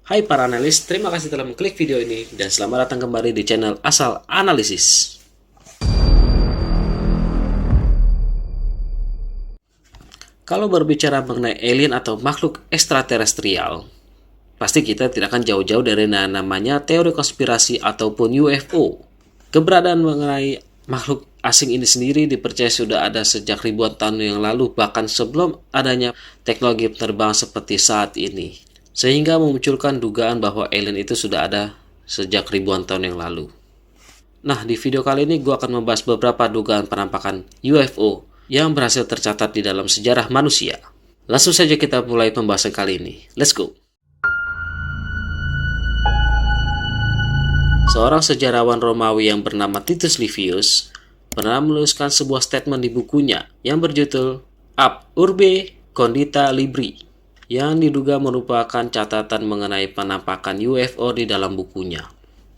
Hai para analis, terima kasih telah mengklik video ini dan selamat datang kembali di channel Asal Analisis. Kalau berbicara mengenai alien atau makhluk ekstraterestrial, pasti kita tidak akan jauh-jauh dari namanya teori konspirasi ataupun UFO. Keberadaan mengenai makhluk asing ini sendiri dipercaya sudah ada sejak ribuan tahun yang lalu, bahkan sebelum adanya teknologi penerbangan seperti saat ini. Sehingga memunculkan dugaan bahwa alien itu sudah ada sejak ribuan tahun yang lalu. Nah, di video kali ini gue akan membahas beberapa dugaan penampakan UFO yang berhasil tercatat di dalam sejarah manusia. Langsung saja kita mulai pembahasan kali ini. Let's go! Seorang sejarawan Romawi yang bernama Titus Livius pernah menuliskan sebuah statement di bukunya yang berjudul Ab Urbe Condita Libri, yang diduga merupakan catatan mengenai penampakan UFO di dalam bukunya.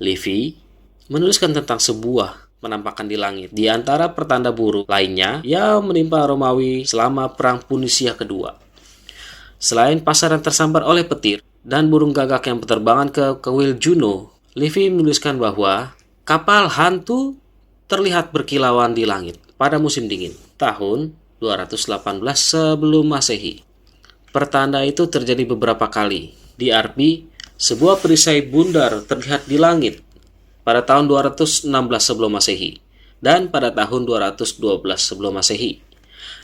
Livy menuliskan tentang sebuah penampakan di langit di antara pertanda buruk lainnya yang menimpa Romawi selama Perang Punisia kedua. Selain pasaran tersambar oleh petir dan burung gagak yang berterbangan ke kuil Juno, Livy menuliskan bahwa kapal hantu terlihat berkilauan di langit pada musim dingin tahun 218 sebelum Masehi. Pertanda itu terjadi beberapa kali. Di Arpi, sebuah perisai bundar terlihat di langit pada tahun 216 sebelum Masehi dan pada tahun 212 sebelum Masehi.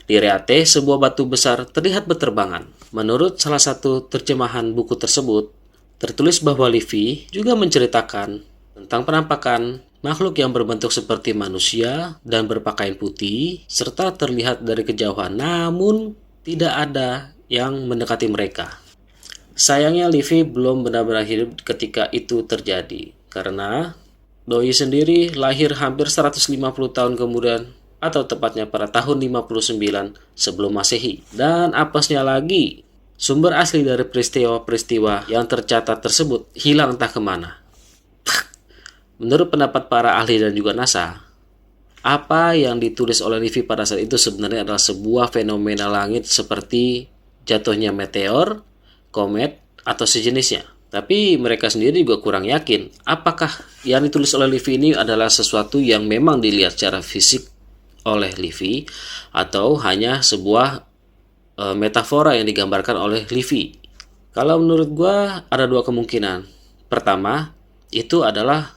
Di Reate, sebuah batu besar terlihat berterbangan. Menurut salah satu terjemahan buku tersebut, tertulis bahwa Livy juga menceritakan tentang penampakan makhluk yang berbentuk seperti manusia dan berpakaian putih serta terlihat dari kejauhan, namun tidak ada yang mendekati mereka. Sayangnya Livy belum benar-benar hidup ketika itu terjadi, karena doi sendiri lahir hampir 150 tahun kemudian, atau tepatnya pada tahun 59 sebelum Masehi. Dan apesnya lagi, sumber asli dari peristiwa-peristiwa yang tercatat tersebut hilang entah kemana. Menurut pendapat para ahli dan juga NASA, apa yang ditulis oleh Livy pada saat itu sebenarnya adalah sebuah fenomena langit seperti jatuhnya meteor, komet, atau sejenisnya. Tapi mereka sendiri juga kurang yakin apakah yang ditulis oleh Livy ini adalah sesuatu yang memang dilihat secara fisik oleh Livy atau hanya sebuah metafora yang digambarkan oleh Livy. Kalau menurut gua ada dua kemungkinan. Pertama, itu adalah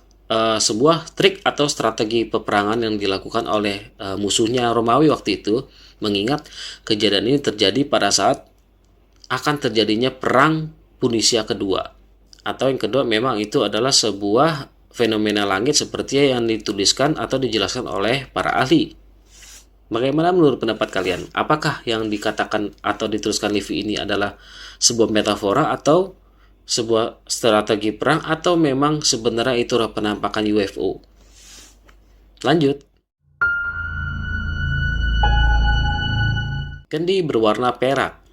sebuah trik atau strategi peperangan yang dilakukan oleh musuhnya Romawi waktu itu, mengingat kejadian ini terjadi pada saat akan terjadinya Perang Punisia kedua. Atau yang kedua, memang itu adalah sebuah fenomena langit seperti yang dituliskan atau dijelaskan oleh para ahli. Bagaimana menurut pendapat kalian? Apakah yang dikatakan atau dituliskan Livy ini adalah sebuah metafora atau sebuah strategi perang, atau memang sebenarnya itu adalah penampakan UFO? Lanjut. Kendi berwarna perak.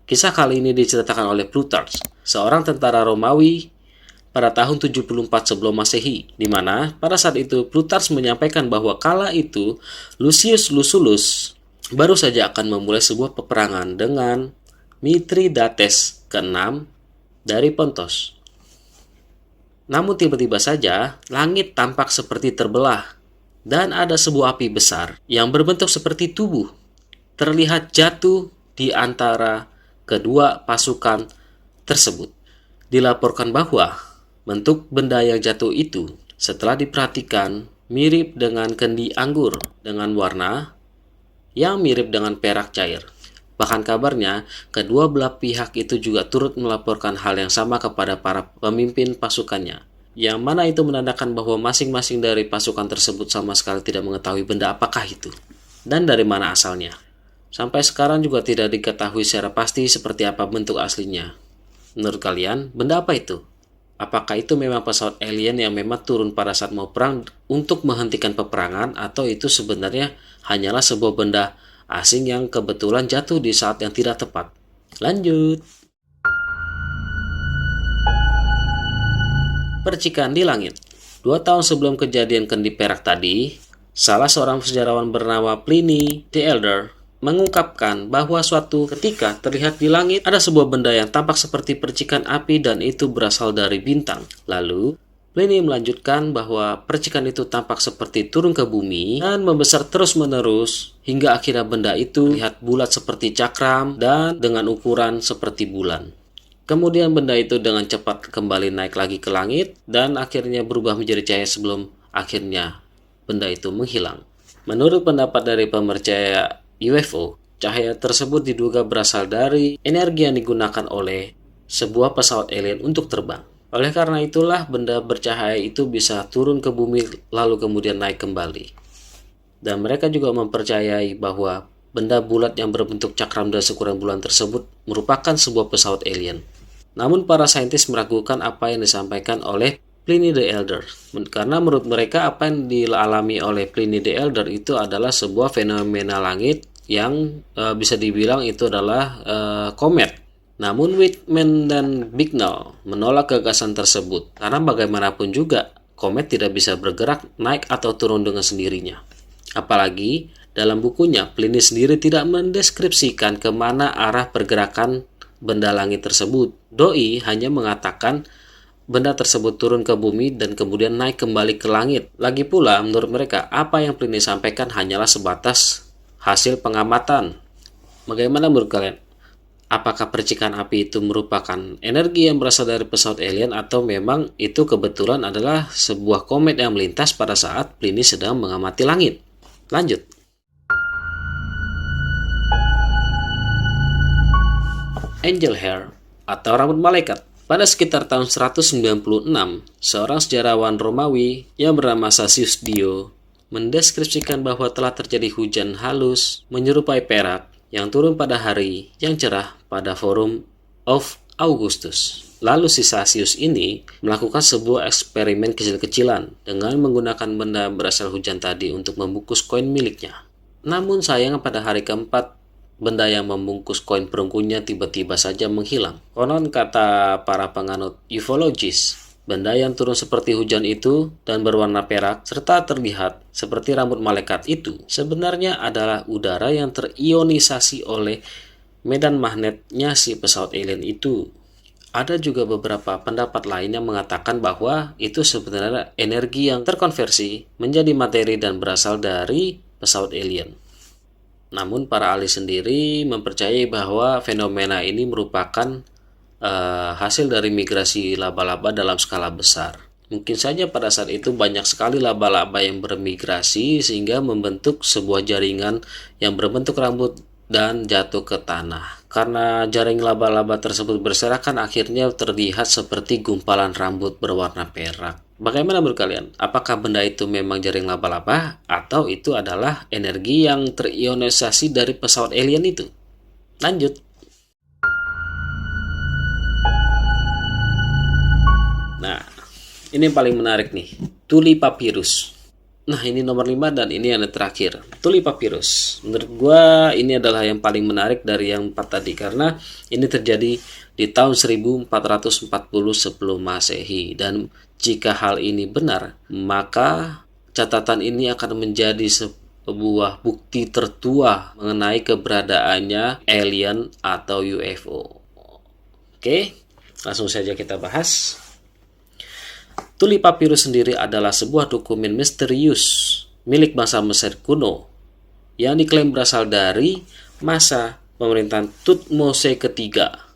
Kisah kali ini diceritakan oleh Plutarch, seorang tentara Romawi pada tahun 74 sebelum Masehi, di mana pada saat itu Plutarch menyampaikan bahwa kala itu Lucius Lucullus baru saja akan memulai sebuah peperangan dengan Mithridates ke-6 dari Pontos. Namun tiba-tiba saja langit tampak seperti terbelah dan ada sebuah api besar yang berbentuk seperti tubuh terlihat jatuh di antara kedua pasukan tersebut. Dilaporkan bahwa bentuk benda yang jatuh itu setelah diperhatikan mirip dengan kendi anggur dengan warna yang mirip dengan perak cair. Bahkan kabarnya kedua belah pihak itu juga turut melaporkan hal yang sama kepada para pemimpin pasukannya, yang mana itu menandakan bahwa masing-masing dari pasukan tersebut sama sekali tidak mengetahui benda apakah itu dan dari mana asalnya. Sampai sekarang juga tidak diketahui secara pasti seperti apa bentuk aslinya. Menurut kalian, benda apa itu? Apakah itu memang pesawat alien yang memang turun pada saat mau perang untuk menghentikan peperangan, atau itu sebenarnya hanyalah sebuah benda asing yang kebetulan jatuh di saat yang tidak tepat? Lanjut. Percikan di langit. 2 tahun sebelum kejadian kendi perak tadi, salah seorang sejarawan bernama Pliny the Elder mengungkapkan bahwa suatu ketika terlihat di langit ada sebuah benda yang tampak seperti percikan api dan itu berasal dari bintang. Lalu, Pliny melanjutkan bahwa percikan itu tampak seperti turun ke bumi dan membesar terus-menerus hingga akhirnya benda itu terlihat bulat seperti cakram dan dengan ukuran seperti bulan. Kemudian benda itu dengan cepat kembali naik lagi ke langit dan akhirnya berubah menjadi cahaya sebelum akhirnya benda itu menghilang. Menurut pendapat dari pemercaya UFO, cahaya tersebut diduga berasal dari energi yang digunakan oleh sebuah pesawat alien untuk terbang. Oleh karena itulah benda bercahaya itu bisa turun ke bumi lalu kemudian naik kembali. Dan mereka juga mempercayai bahwa benda bulat yang berbentuk cakram dan seukuran bulan tersebut merupakan sebuah pesawat alien. Namun para saintis meragukan apa yang disampaikan oleh Pliny the Elder. Karena menurut mereka apa yang dialami oleh Pliny the Elder itu adalah sebuah fenomena langit yang bisa dibilang itu adalah komet. Namun Whitman dan Bicknell menolak gagasan tersebut karena bagaimanapun juga komet tidak bisa bergerak naik atau turun dengan sendirinya. Apalagi dalam bukunya Pliny sendiri tidak mendeskripsikan kemana arah pergerakan benda langit tersebut. Doi hanya mengatakan benda tersebut turun ke bumi dan kemudian naik kembali ke langit. Lagi pula, menurut mereka, apa yang Pliny sampaikan hanyalah sebatas hasil pengamatan. Bagaimana menurut kalian? Apakah percikan api itu merupakan energi yang berasal dari pesawat alien atau memang itu kebetulan adalah sebuah komet yang melintas pada saat Pliny sedang mengamati langit? Lanjut. Angel hair atau rambut malaikat. Pada sekitar tahun 196, seorang sejarawan Romawi yang bernama Cassius Dio mendeskripsikan bahwa telah terjadi hujan halus menyerupai perak yang turun pada hari yang cerah pada Forum of Augustus. Lalu si Cassius ini melakukan sebuah eksperimen kecil-kecilan dengan menggunakan benda berasal hujan tadi untuk membungkus koin miliknya. Namun sayang pada hari keempat, benda yang membungkus koin perunggunya tiba-tiba saja menghilang. Konon kata para penganut ufologis, benda yang turun seperti hujan itu dan berwarna perak serta terlihat seperti rambut malaikat itu sebenarnya adalah udara yang terionisasi oleh medan magnetnya si pesawat alien itu. Ada juga beberapa pendapat lain yang mengatakan bahwa itu sebenarnya energi yang terkonversi menjadi materi dan berasal dari pesawat alien. Namun para ahli sendiri mempercayai bahwa fenomena ini merupakan hasil dari migrasi laba-laba dalam skala besar. Mungkin saja pada saat itu banyak sekali laba-laba yang bermigrasi sehingga membentuk sebuah jaringan yang berbentuk rambut dan jatuh ke tanah. Karena jaring laba-laba tersebut berserakan akhirnya terlihat seperti gumpalan rambut berwarna perak. Bagaimana menurut kalian? Apakah benda itu memang jaring laba-laba atau itu adalah energi yang terionisasi dari pesawat alien itu? Lanjut. Nah, ini yang paling menarik nih. Tuli Papyrus. Nah, ini nomor 5 dan ini yang terakhir. Tuli Papyrus. Menurut gua ini adalah yang paling menarik dari yang 4 tadi karena ini terjadi di tahun 1440 sebelum Masehi dan jika hal ini benar, maka catatan ini akan menjadi sebuah bukti tertua mengenai keberadaannya alien atau UFO. Oke, langsung saja kita bahas. Tuli Papyrus sendiri adalah sebuah dokumen misterius milik bangsa Mesir kuno yang diklaim berasal dari masa pemerintahan Thutmose ketiga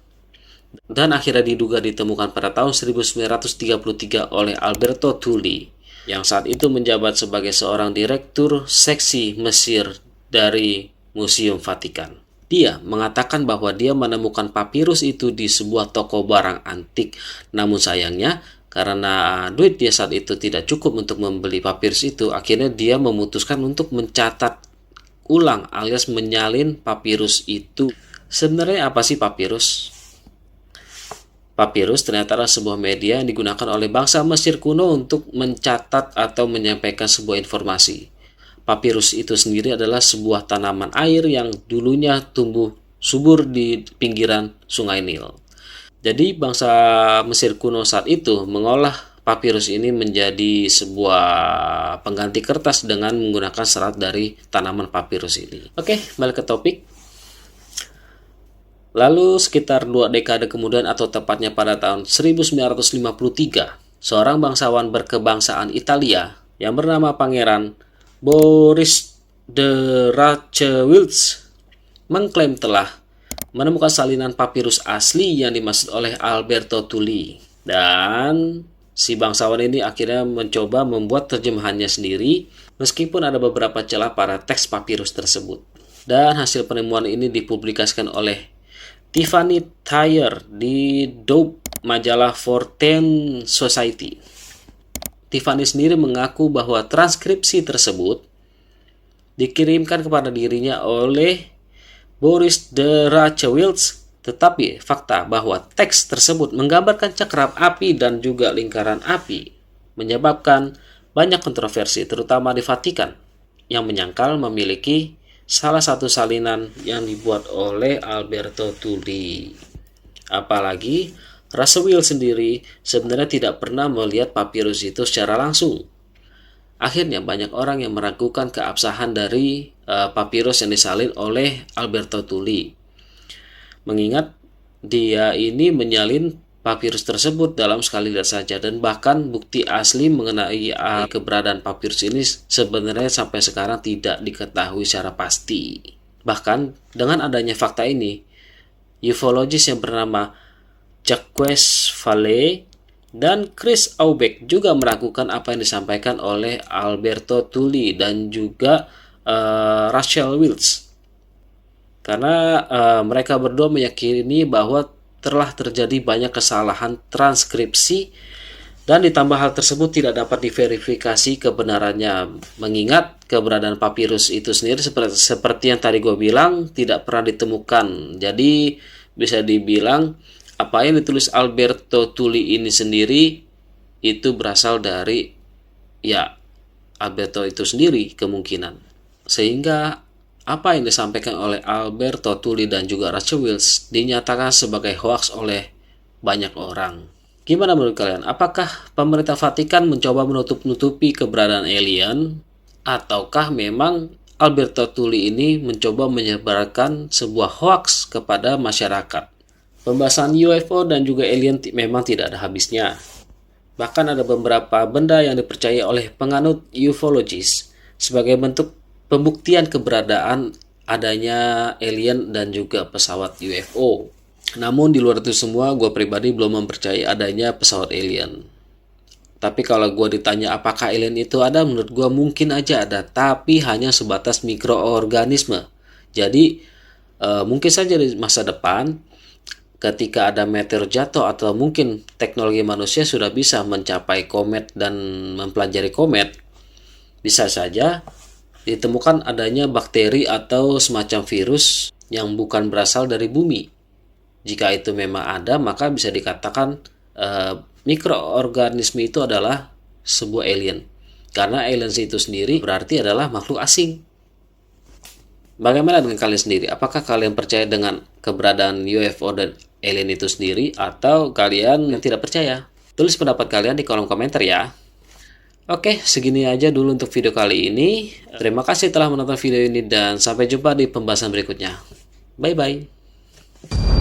dan akhirnya diduga ditemukan pada tahun 1933 oleh Alberto Tulli yang saat itu menjabat sebagai seorang direktur seksi Mesir dari Museum Vatikan. Dia mengatakan bahwa dia menemukan papirus itu di sebuah toko barang antik, namun sayangnya karena duit dia saat itu tidak cukup untuk membeli papirus itu, akhirnya dia memutuskan untuk mencatat ulang alias menyalin papirus itu. Sebenarnya apa sih papirus? Papirus ternyata adalah sebuah media yang digunakan oleh bangsa Mesir kuno untuk mencatat atau menyampaikan sebuah informasi. Papirus itu sendiri adalah sebuah tanaman air yang dulunya tumbuh subur di pinggiran Sungai Nil. Jadi bangsa Mesir kuno saat itu mengolah papirus ini menjadi sebuah pengganti kertas dengan menggunakan serat dari tanaman papirus ini. Oke, balik ke topik. Lalu sekitar 2 dekade kemudian, atau tepatnya pada tahun 1953, seorang bangsawan berkebangsaan Italia yang bernama Pangeran Boris de Rachewilz mengklaim telah menemukan salinan papirus asli yang dimaksud oleh Alberto Tulli. Dan si bangsawan ini akhirnya mencoba membuat terjemahannya sendiri, meskipun ada beberapa celah pada teks papirus tersebut. Dan hasil penemuan ini dipublikasikan oleh Tiffany Thayer di Dope, majalah Fortean Society. Tiffany sendiri mengaku bahwa transkripsi tersebut dikirimkan kepada dirinya oleh Boris de Rachewilz, tetapi fakta bahwa teks tersebut menggambarkan cakram api dan juga lingkaran api menyebabkan banyak kontroversi, terutama di Vatikan, yang menyangkal memiliki salah satu salinan yang dibuat oleh Alberto Tulli. Apalagi Rachewilz sendiri sebenarnya tidak pernah melihat papirus itu secara langsung. Akhirnya banyak orang yang meragukan keabsahan dari papirus yang disalin oleh Alberto Tulli, mengingat dia ini menyalin papirus tersebut dalam sekali lihat saja, dan bahkan bukti asli mengenai keberadaan papirus ini sebenarnya sampai sekarang tidak diketahui secara pasti. Bahkan dengan adanya fakta ini, ufologis yang bernama Jacques Vallée dan Chris Aubeck juga meragukan apa yang disampaikan oleh Alberto Tulli dan juga Rachewilz, karena mereka berdua meyakini bahwa telah terjadi banyak kesalahan transkripsi, dan ditambah hal tersebut tidak dapat diverifikasi kebenarannya, mengingat keberadaan papirus itu sendiri seperti yang tadi gue bilang tidak pernah ditemukan. Jadi bisa dibilang apa yang ditulis Alberto Tulli ini sendiri itu berasal dari Alberto itu sendiri kemungkinan. Sehingga apa yang disampaikan oleh Alberto Tulli dan juga Rachewilz dinyatakan sebagai hoaks oleh banyak orang. Gimana menurut kalian? Apakah pemerintah Vatikan mencoba menutup-nutupi keberadaan alien? Ataukah memang Alberto Tulli ini mencoba menyebarkan sebuah hoaks kepada masyarakat? Pembahasan UFO dan juga alien memang tidak ada habisnya. Bahkan ada beberapa benda yang dipercaya oleh penganut ufologis sebagai bentuk pembuktian keberadaan adanya alien dan juga pesawat UFO. Namun di luar itu semua, gue pribadi belum mempercayai adanya pesawat alien. Tapi kalau gue ditanya apakah alien itu ada, menurut gue mungkin aja ada, tapi hanya sebatas mikroorganisme. Jadi mungkin saja di masa depan, ketika ada meteor jatuh atau mungkin teknologi manusia sudah bisa mencapai komet dan mempelajari komet, bisa saja ditemukan adanya bakteri atau semacam virus yang bukan berasal dari bumi. Jika itu memang ada, maka bisa dikatakan mikroorganisme itu adalah sebuah alien. Karena alien itu sendiri berarti adalah makhluk asing. Bagaimana dengan kalian sendiri? Apakah kalian percaya dengan keberadaan UFO dan alien itu sendiri, atau kalian yang tidak percaya? Tulis pendapat kalian di kolom komentar ya. Oke, segini aja dulu untuk video kali ini. Terima kasih telah menonton video ini dan sampai jumpa di pembahasan berikutnya. Bye-bye.